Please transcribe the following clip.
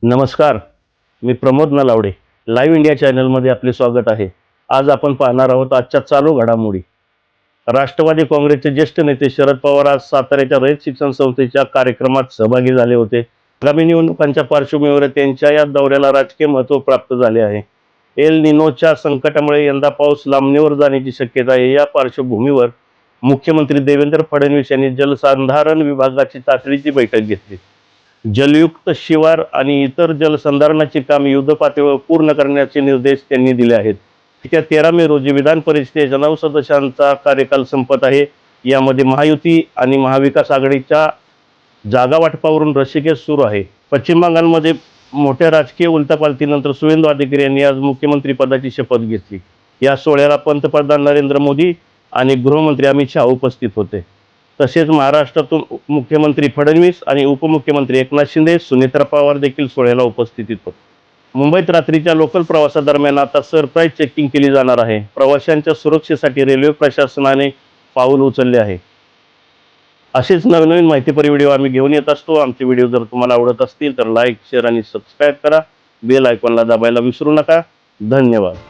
नमस्कार, मी Pramod Nalawade. Live India चॅनलमध्ये आपले स्वागत आहे. आज आपण पाहणार आहोत आजच्या चालू घडामोडी. राष्ट्रवादी काँग्रेसचे ज्येष्ठ नेते शरद पवार आज साताऱ्याच्या रयत शिक्षण संस्थेच्या कार्यक्रमात सहभागी झाले होते. आगामी निवडणुकांच्या पार्श्वभूमीवर त्यांच्या या दौऱ्याला राजकीय महत्त्व प्राप्त झाले आहे. एल निनोच्या संकटामुळे यंदा पाऊस लांबणीवर जाण्याची शक्यता आहे. या पार्श्वभूमीवर मुख्यमंत्री देवेंद्र फडणवीस यांनी जलसंधारण विभागाची तातडीची बैठक घेतली. जलयुक्त शिवार आणि इतर जलसंधारणाची कामे युद्धपातळीवर पूर्ण करण्याचे निर्देश त्यांनी दिले आहेत. येत्या 13 मे रोजी विधान परिषदेच्या 9 सदस्यांचा कार्यकाल संपत आहे. यामध्ये महायुती आणि महाविकास आघाडीच्या जागा वाटपावरून रस्सीखेच सुरू आहे. पश्चिम बंगालमध्ये मोठ्या राजकीय उलथापालथीनंतर सुवेंदू अधिकारी यांनी आज मुख्यमंत्री पदाची शपथ घेतली. या सोहळ्याला पंतप्रधान नरेंद्र मोदी आणि गृहमंत्री अमित शहा उपस्थित होते. तसेच महाराष्ट्रातून मुख्यमंत्री फडणवीस आणि उपमुख्यमंत्री एकनाथ शिंदे, सुनेत्रा पवार देखील सोहळ्याला उपस्थित होते. मुंबईत रात्रीच्या लोकल प्रवासादरम्यान आता सरप्राईज चेकिंग केली जाणार आहे. प्रवाशांच्या सुरक्षेसाठी रेल्वे प्रशासनाने पाऊल उचलले आहे. असेच नवनवीन माहितीपर व्हिडिओ आम्ही घेऊन येत असतो. आमचे व्हिडिओ जर तुम्हाला आवडत असतील तर लाईक, शेअर आणि सबस्क्राईब करा. बेल आयकॉनला दाबायला विसरू नका. धन्यवाद.